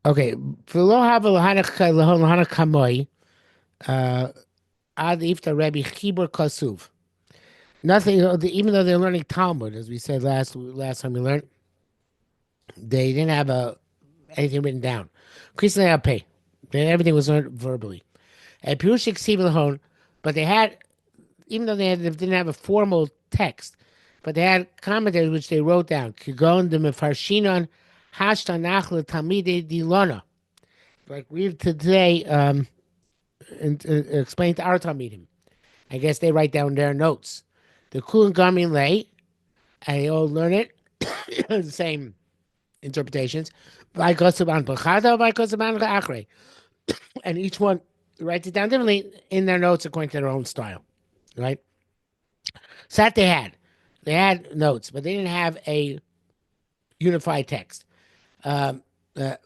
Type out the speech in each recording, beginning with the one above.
Okay, v'lo hava lahana kamoi ad ifta Rebbe chibur kasuv. Nothing, even though they're learning Talmud, as we said last time we learned, they didn't have anything written down. Krisna pay. Everything was learned verbally. And Pirushik Sivil but they had, even though they didn't have a formal text, but they had commentaries which they wrote down. Gaon de Mefarshinon Hashtanach Tamide Dilona. Like we today explain to our Talmidim. I guess they write down their notes. The Kulan Gamin Lay, and they all learn it, the same interpretations. And each one writes it down differently in their notes according to their own style, right? So that they had. They had notes, but they didn't have a unified text. Um, That's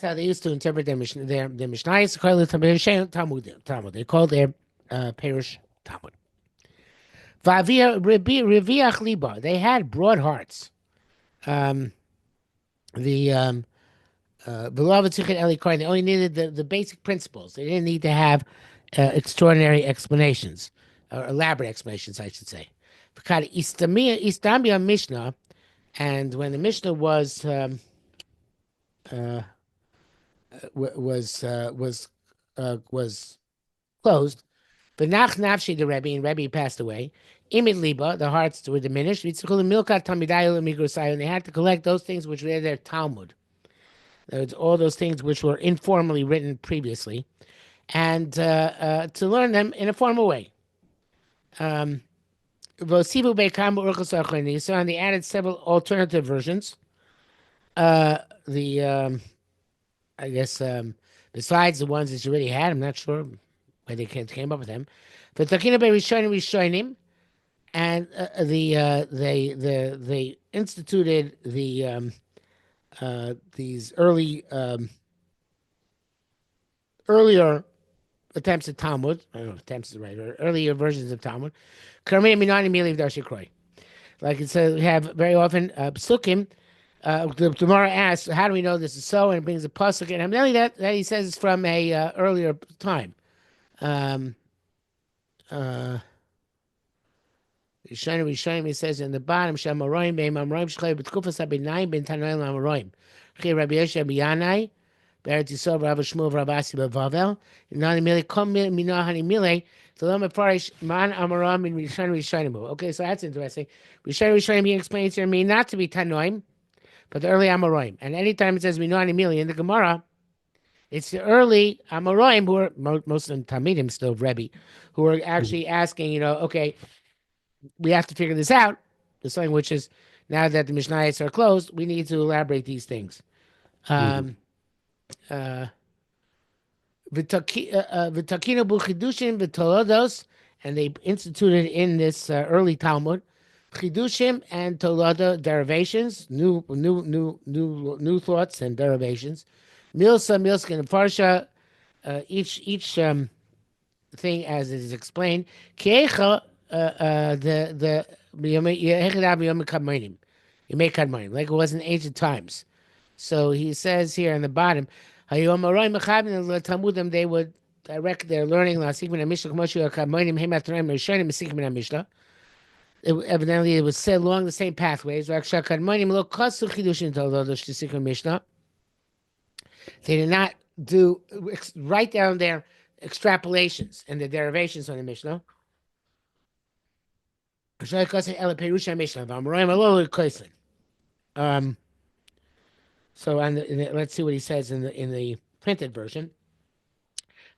how they used to interpret their Mishnah, their Mishnayos. Talmud. They called their parish Talmud. Reviach liba. They had broad hearts. Um, the beloved Tzichet Eli Kohen. They only needed the basic principles. They didn't need to have extraordinary explanations or elaborate explanations, I should say. Istamia Mishnah, and when the Mishnah uh, was closed, but nach nafshi the Rebbe, and Rebbe passed away. Imid liba, the hearts were diminished. Milkat tamidayu lemigrusayu, and they had to collect those things which were their Talmud. There's all those things which were informally written previously, and to learn them in a formal way. Um, Vosivu Beikam Urchos Achronis, so and they added several alternative versions. The I guess besides the ones that you already had, I'm not sure where they came up with them. But Takina Be Rishonim, and they instituted these earlier attempts at Talmud. I don't know if attempts is right, or earlier versions of Talmud. Karmei Minani Miliv Darshikroi. Like it says, we have very often psukim. The Gemara asks, "How do we know this is so?" And it brings a pasuk, and really that he says is from a earlier time. Um, uh, Rishonim, he says in the bottom, "Shamoroim beim Amora'im shchay b'tkufas habinayim ben Tanoim Amora'im." Chi Rabbi Yosha biyanai, Be'eretz Yisrael Rav Shmuel Rav Asi b'Vavel. Nani mili kom mina hani mili. So let me farish man Amora'im in Rishonim. Okay, so that's interesting. Rishonim he explains here mean not to be Tanoim, but the early Amora'im. And anytime it says Minani Mili in the Gemara, it's the early Amora'im who are most of them Talmidim still Rebbe, who are actually asking, okay, we have to figure this out. The something which is now that the Mishnayos are closed, we need to elaborate these things. Mhm. Um, uh, V'takina b'chidushim v'tolodos, and they instituted in this early Talmud chidushim and toloda derivations, new thoughts and derivations. Milskin, and farsha, each thing as it is explained. Kiecha, the Yom Kadmonim, Yemei Kadmonim, like it was in ancient times. So he says here in the bottom, Hayom Aroim Mechavim Talmudim, they would direct their learning la Sikmin Mishnah Kmoshu Kadmonim Hemat Torah Rishonim Sikmin Mishnah. Evidently, it was said along the same pathways. Raksha Kadmonim Lo Kasu Chidushin Tolodosh to Sikmin Mishnah. They did not write down their extrapolations and the derivations on the Mishnah. Um, so let's see what he says in the printed version.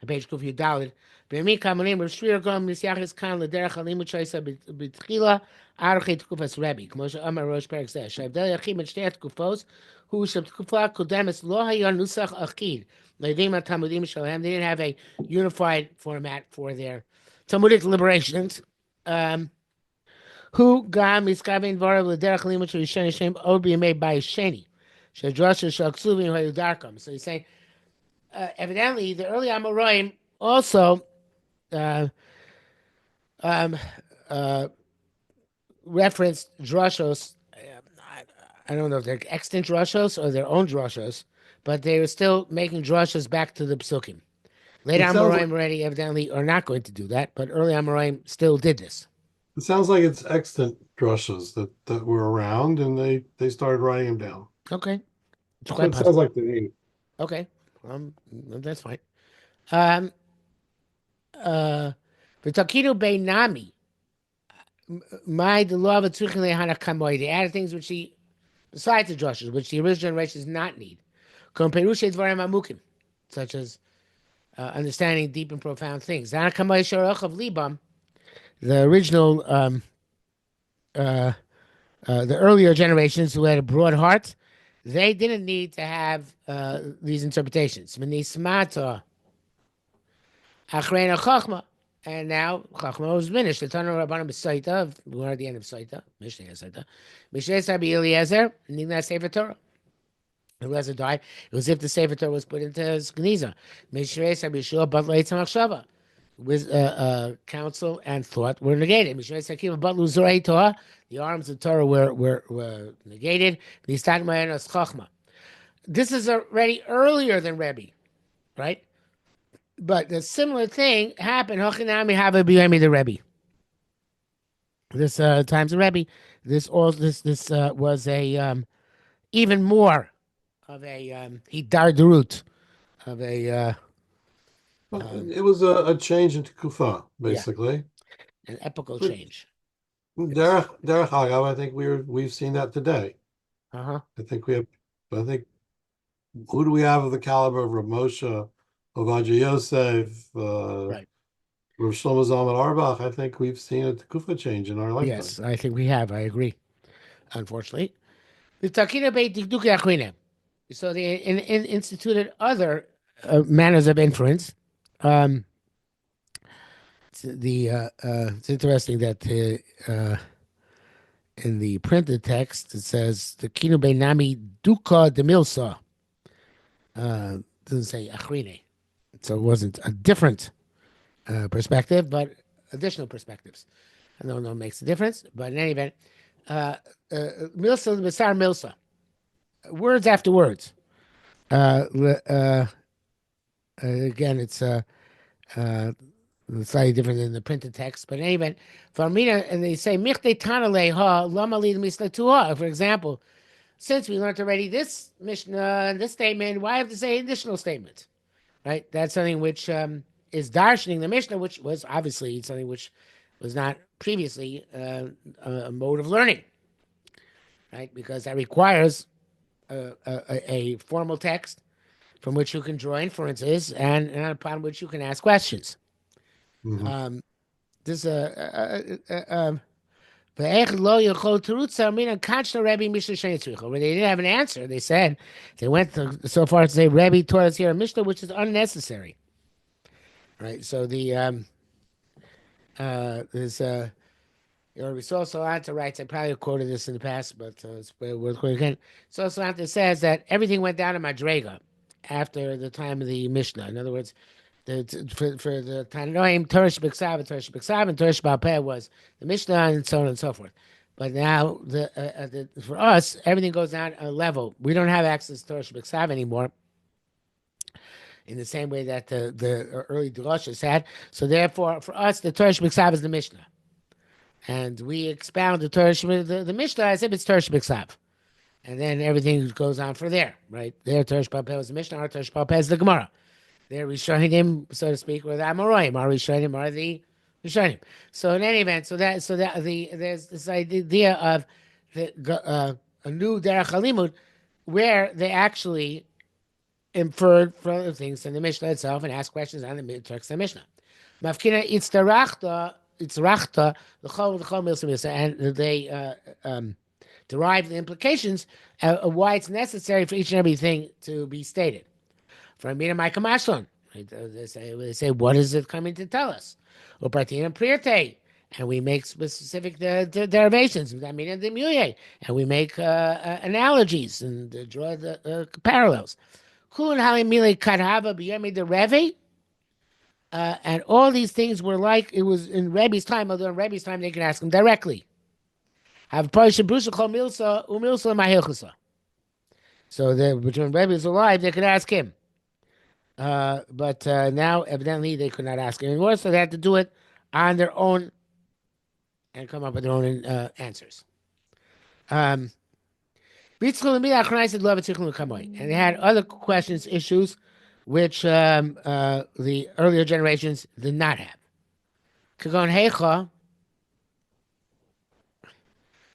Page Kuf Yudalid. B'mi kamanim Shrir Gom Nisyachis Kan L'derech Alimut Shaisa B'Tchila Archei Tkufas Rebbe. Kmo she'amar Rosh Perek Zeh. She'avdel Yachim et Shnei Tkufos Hu Sheb'Tkufa Kodemes Lo Hayon Nusach Achid. Leidim HaTalmudim Shalhem. They didn't have a unified format for their Talmudic liberations. Who Gam Miskavein Varav L'derech Alimut Rishon Hashem Od B'Yemei Bayis Sheni. She'Drosh She'Aksuvim Hayudarkam. So he's saying, evidently, the early Amora'im also uh, um, uh, referenced drashos. I don't know if they're extant drushos or their own drushos, but they were still making drushos back to the psukim. Later It sounds like Amora'im already evidently are not going to do that, but early Amora'im still did this. it sounds like it's extant drushes that were around, and they started writing them down. Okay, it's That's what quite it sounds possible. like to me. Okay, that's fine. Um, the Takinu Beinami, my the law of a Tzuchin Lehana Kamoy. They added things which he, besides the drushes, which the original generations did not need. Komperushe Dvarim Amukim, such as understanding deep and profound things. Zana Kamoy Shoroch of Libam, the original, uh, the earlier generations who had a broad heart, they didn't need to have these interpretations. Minismata Achreina Chachma. And now Chachma was finished. The Tanur Rabbanim Besaita, we're at the end of Saita, Mishnayos Saita. Mishnayos Rabbi Eliezer, Nigna Sefer Torah. Eliezer died. It was if the Sefer Torah was put into his Geniza. Mishnayos Rabbi Yeshua, but Leitzam Achshava. With counsel and thought were negated. Mishnayos Akiva, but Luzorei Torah, the arms of Torah were negated. Nistat Mayanos Chachma. This is already earlier than Rebbe, right? But a similar thing happened. Hochinami Hava B'Yemi the Rebbe. This times the Rebbe. This was a even more of a hidardarut of a But um, it was a change into kufa, yeah, basically. an epical But change. Yes. Derech Hagav, I think we've seen that today. Uh huh. I think we have. I think who do we have of the caliber of Rav Moshe, Ovadia Yosef, Right. Rav Shlomo Zalman Auerbach? I think we've seen a kufa change in our lifetime. Yes, I think we have. I agree. Unfortunately, the Takina Beit Dikduki Achwina. So they instituted other manners of inference. Um, it's interesting that in the printed text it says the Kinu Nami Duka de Milsa. Doesn't say Achrine, so it wasn't a different perspective, but additional perspectives. I don't know, it makes a difference, but in any event, Milsa Misar Milsa, words after words. Uh, again, uh, slightly different than the printed text, but in any event, Farmina, and they say, Michte Tanale ha, Lama Lid Misla for example, since we learned already this Mishnah, this statement, why have to say additional statements? Right? That's something which is darshaning the Mishnah, which was obviously something which was not previously a mode of learning, right? Because that requires a formal text from which you can draw inferences and upon which you can ask questions. Hmm. Um, this where they didn't have an answer, they said they went so far as to say Rebbe taught us here a Mishnah, which is unnecessary. Right. So there's so Salanta writes. I probably quoted this in the past, but it's worth quoting again. So Salanta says that everything went down to Madrega after the time of the Mishnah. In other words, for the Tanoim, Teresh B'Ksav, and Teresh B'Alpeh was the Mishnah, and so on and so forth. But now, for us, everything goes down a level. We don't have access to Teresh B'Ksav anymore in the same way that the early Drashas had. So therefore, for us, the Teresh B'Ksav is the Mishnah. And we expound the Mishnah as if it's Teresh B'Ksav. And then everything goes on from there, right? There, Teresh B'Alpeh was the Mishnah, our Teresh B'Alpeh is the Gemara. They're Rishonim, so to speak, or the Amora'im. Our Rishonim are the Rishonim. So in any event, there's this idea of a new Derech Halimud where they actually inferred from things in the Mishnah itself and asked questions on the text of the Mishnah. Mafkina itzrachta l'chol milsa, and they derive the implications of why it's necessary for each and everything to be stated. From Mina Micah Mashon. They say, what is it coming to tell us? Upratina Prierte. And we make specific derivations. I mean, and we make analogies and draw the parallels. And all these things were like it was in Rebbe's time, although in Rebbe's time they could ask him directly. Have Parsha Brusa Chol Milsa Umilsa Mahilchasa. So when Rebbe was alive, they could ask him. But now, evidently, they could not ask him anymore, so they had to do it on their own and come up with their own answers. And they had other questions, issues, which the earlier generations did not have. Kagon Hecha,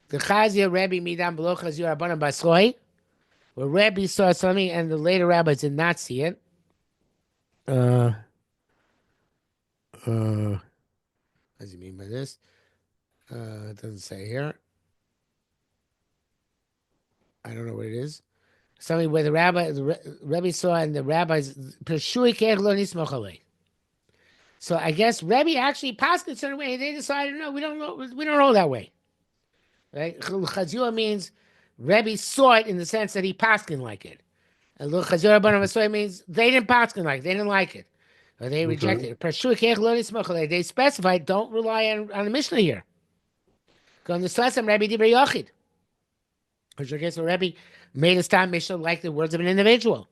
the Chazia Rebbe Midam Below Chazir Rabbanan Basloi, where Rebbe saw something and the later rabbis did not see it. What does he mean by this? It doesn't say here. I don't know what it is. Something where the Rebbe saw and the rabbis. So I guess Rebbe actually passed it a certain way. They decided, no, we don't know that way. Right? Chazua means Rebbe saw it in the sense that he passed like it. And Chazua Rabbanan means they didn't pass like it. They didn't like it. Or they rejected it. They specified, don't rely on the Mishnah here. Because the Sasam Rebbe Dibra Yachid. Which I guess the Rebbe made a stam Mishnah like the words of an individual.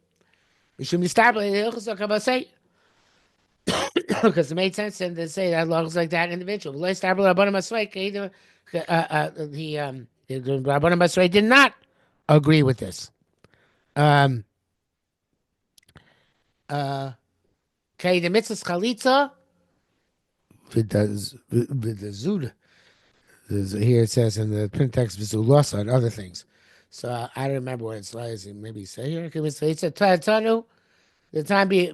Because it made sense to say that looks like that individual. The Rabbanan Basrei did not agree with this. Okay, the mitzvah chalitza. The zud. Here it says in the print text v'zulosa and other things. So I don't remember what it's like. Maybe say here. It's a tanu. The time be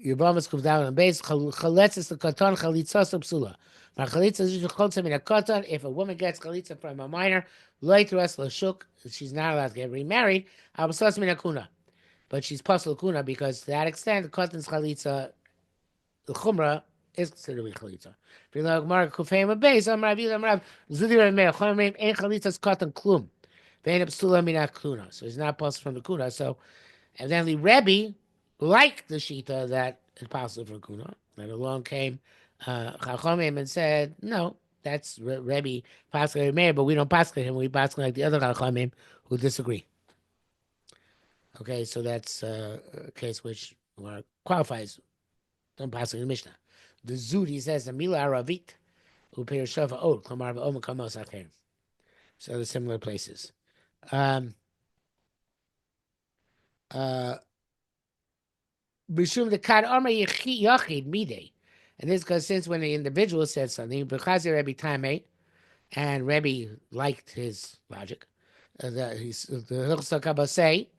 Yerbamas comes down on base. Chaletz is the katan chalitza psula. My chalitza is usually in a katan. If a woman gets chalitza from a minor, loy to us lashuk, she's not allowed to get remarried. Abasas min akuna, but she's pasul kuna because to that extent, the katan's chalitza, the chumrah is considered to be chalitza. If you look Mark Kufayim base, I'm Rav Zudi Rav Chomrim ein chalitzas katan klum. Vein psula min akuna, so he's not pasul from the kuna. So evidently Rebbe liked the shita that is possible for kuna, and along came Chachamim and said, no, that's Rebbe Pascal Meir, but we don't Pascal him. We Pascal like the other Chachamim who disagree. Okay, so that's a case which qualifies. Don't Pascal the Mishnah. The Zud, he says, the Mila Aravit, who pay Shafa Od, Klamar Om Kamos Acher. So the similar places. Bishum the Kad Amar Yachid Midei. And this goes since when the individual said something, because Rebbe Tamei, and Rebbe liked his logic. The Hilchos Kabbalah say,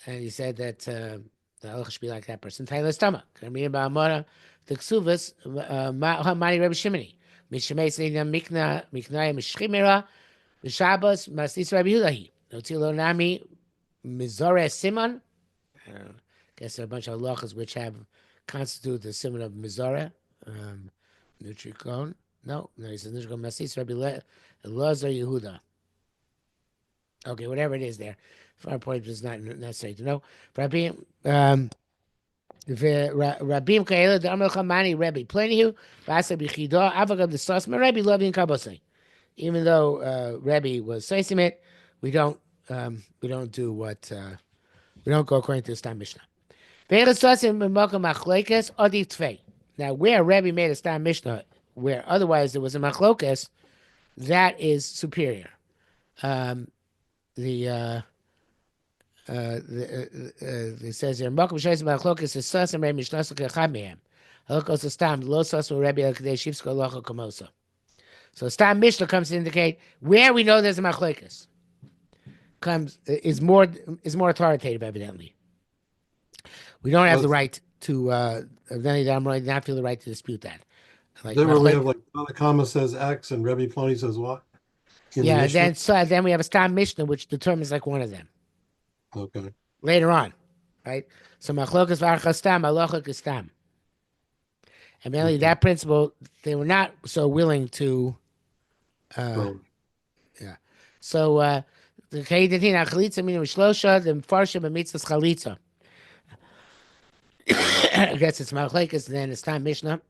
and he said that the Hilchos should be like that person. Taylor stomach. I mean about Amora, the Ksuvas, Mani Rebbe Shimoni. Mishamei Sneina Mikna Mishchimera, Mishabas Masis Rebbe Yudahi. Notilo Nami Mizore Simon. I guess there are a bunch of halachas which have constitute the simon of Mizora, Nutricon. No, he says Nutricon Masis Rabbi Elazar Yehuda. Okay, whatever it is there. Our point is not necessary to know. Rabim Kaela the Amel Chamani Rebbe Pleniu Vasa Bichida Avagam the Sasma Rebbe Loving Kabosai. Even though Rebbe was saying it, we don't do what we don't go according to the Stam Mishnah. Now, where Rebbe made a Stam Mishnah, where otherwise there was a machlokes, that is superior. It says here, Makom Shais machlokes is Sas and Rebbe Mishnah Kechad Mehem. Halakos is Stam Lo Sas Rebbe El Kadei Shivsko Locha Komosa. So Stam Mishnah comes to indicate where we know there's a machlokes. Is more authoritative, evidently. We don't have the right to evidently the Amora'im not feel the right to dispute that. Like then we have like Tanakama says X and Rebbe Ploni says what? Yeah, then we have a Stam Mishnah which determines like one of them. Okay. Later on, right? So Machlokas V'Archa Stam, Halacha Stam. And mainly that principle, they were not so willing to. Yeah. So the Keidatin Achalitza meaning Mishlosha, the Mfarshim and Mitzvahs Chalitza. I guess it's Machlekes, then it's Stam Mishnah.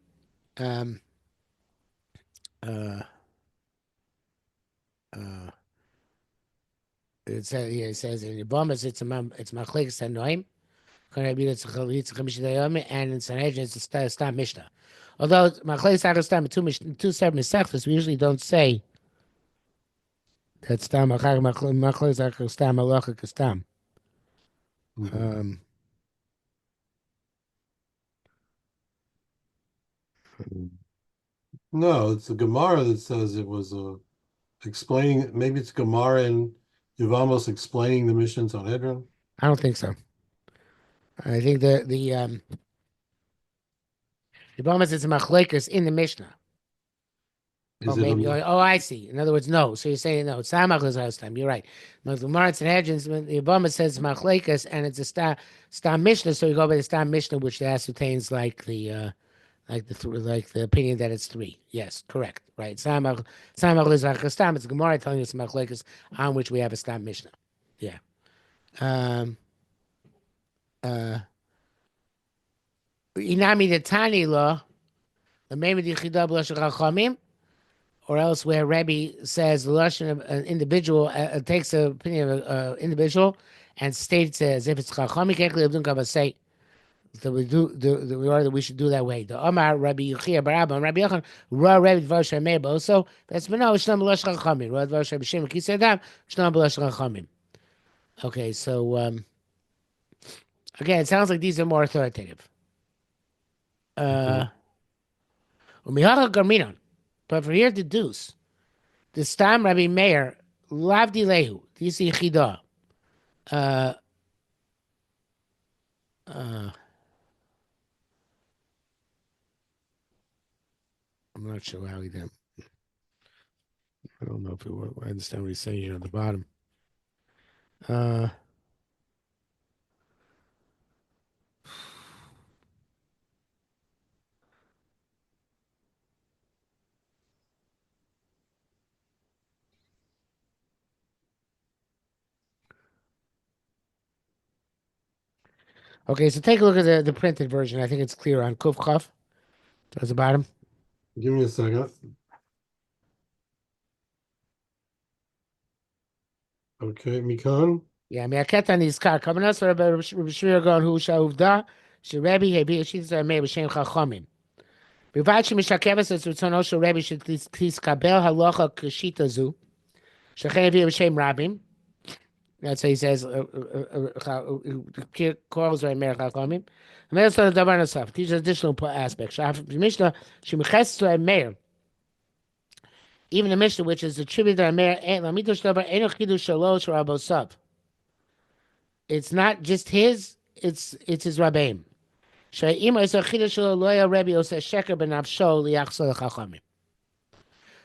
it says in Yebomas it's machlekes hanoim. And in Sanhedrin it's a stam mishnah. Although machlekes achar in two separate sections, we usually don't say that stam machlekes achar stam halacha stam. Mhm. Um, No, it's the Gemara that says it was explaining. Maybe it's Gemara and Yevamos explaining the Mishnah Sanhedrin. I don't think so. I think the Yebomas it's a machlekes in the mishnah. Oh, Is it maybe. a? Oh, I see. In other words, no. So you're saying no. It's not machlekes last time. You're right. But the Gemara and Sanhedrin, the Obama says machlekes, and it's a stam mishnah. So you go by the stam mishnah, which ascertains like the opinion that it's three. Yes, correct. Right. Stam machlekes stam. It's Gemara telling us machlekes on which we have a stam mishnah. Yeah. Um. Inami the Tani law. The maybe the chidab l'shachachamim. Or else where Rebbe says the lashon of an individual takes the opinion of an individual and states as if it's chachami say that we should do that way. The Omar Rabbi Yechia Barabba and Rabbi Yochanan Ra Rebbe Dvar Shemei so that's no Shnam B'Lash Chachamim Ra Dvar Shem Kisedam Shnam B'Lash Chachamim. Okay, so again, it sounds like these are more authoritative. Mhm. Uh, Umihara Garminon, but for here to deduce. The Stam Rabbi Meir, Lavdi Lehu, this is Yichida. Uh, uh, I'm not sure how he did. I don't know if it worked. I understand what he's saying here on the bottom. Uh, okay, so take a look at the printed version. I think it's clear on Kuf Chaf. Towards the bottom. Give me a second. Okay, Mikan. Yeah, I mean, I kept on these car coming us for Shemir Gaon who Shavda, Sherebi, Hebi, She's a May, Shem Chachamim. Bivach Mishakeves, it's Ritzono, Sherebi, should please Kabel, Halacha, Kashita Zu, Shechem, Shem Rabim. That's how he says, calls right Meir Chachamim. And then the Davar Nasaf. These are additional aspects. Mishnah, Shemiches to Meir. Even the Mishnah, which is attributed to Meir, it's not just his, it's his Rabbeim.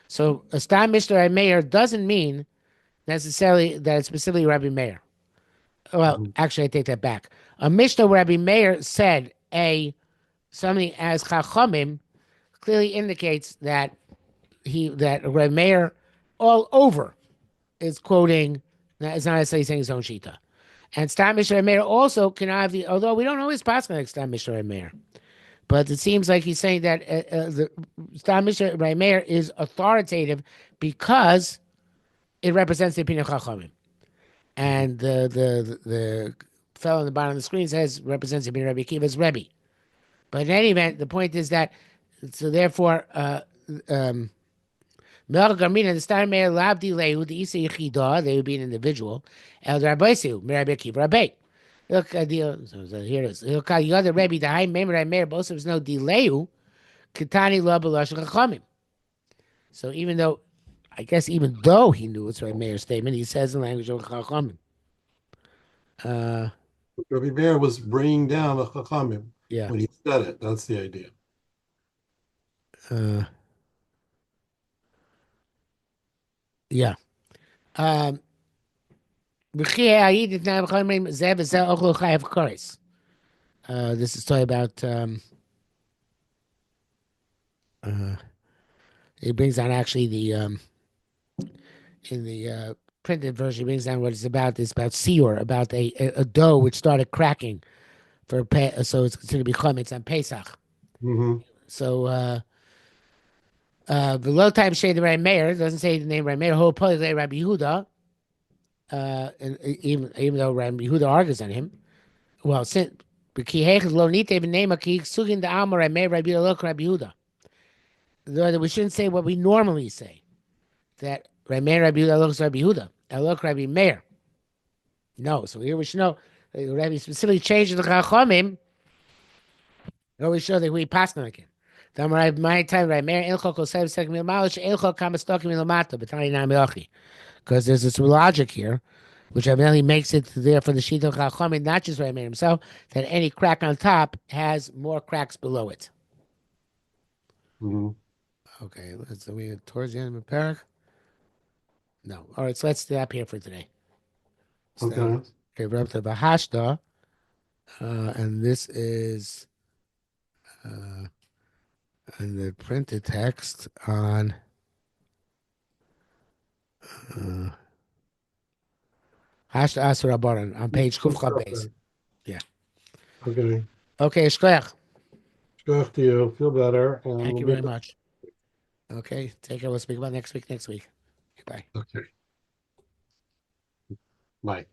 So a stam Mishnah Meir doesn't mean necessarily that it's specifically Rabbi Meir. Well, Mhm. actually, I take that back. A Mishnah where Rabbi Meir said something as Chachamim clearly indicates that Rabbi Meir all over is quoting. It's not necessarily saying his own shita. And Stam Mishnah Meir also can have the. Although we don't always pass like Stam Mishnah Meir, but it seems like he's saying that the Stam Mishnah Meir is authoritative because it represents the opinion of Chachamim. And the fellow on the bottom of the screen says represents Rabbi Akiva's Rebbe. But in any event, the point is that so therefore Mel Garmina the Star Meir Labdi Lehu the Isa Yechida, they would be an individual. El Rabbeinu, Rabbi Akiva Rabbe. Look, so here it is. Look, the other Rebbe, the High Meir Meir, both of us know Dileu, Kitani La Balash Chachamim. So even though he knew it's Rabbi Meir's statement, he says in language of Chachamim. Uh, Rabbi Meir was bringing down the Chachamim yeah. when he said it. That's the idea. Uh, yeah. Um, this is talking about uh, it brings down actually the in the printed version, it brings down what it's about. It's about Seor, about a dough which started cracking so it's considered to be chametz on Pesach. Hmm. So the low time shade of Rabbi Meir doesn't say the name Rabbi Meir. Whole probably Rabbi Yehuda. and even though Rabbi Yehuda argues on him. Well, since we shouldn't say what we normally say, that Rabbi Yehuda looks Rabbi Yehuda, Elok Rabbi Meir. No, so here we should know Rabbi specifically changed the Chachamim. Here we show that we pass on again. My time, Rabbi Meir Elchok Kosev Sek Milmalish Elchok Kamastokim Milamato B'Tani Nam Yochi. Because there's this logic here, which evidently makes it there for the Shita of Chachamim, not just Rabbi Meir himself, that any crack on top has more cracks below it. Mm-hmm. Okay, we towards the end of the parak. No, all right. So let's stop here for today. Okay. Okay, we're up to Bahashta, and this is in the printed text on Hashta Asura Baran on page Kufcha base. Yeah. Okay. Okay, Shkoyach. Shkoyach to you. Feel better. And Thank we'll you be very much. Okay, take care. We'll speak about next week. Next week. Goodbye. okay. Bye.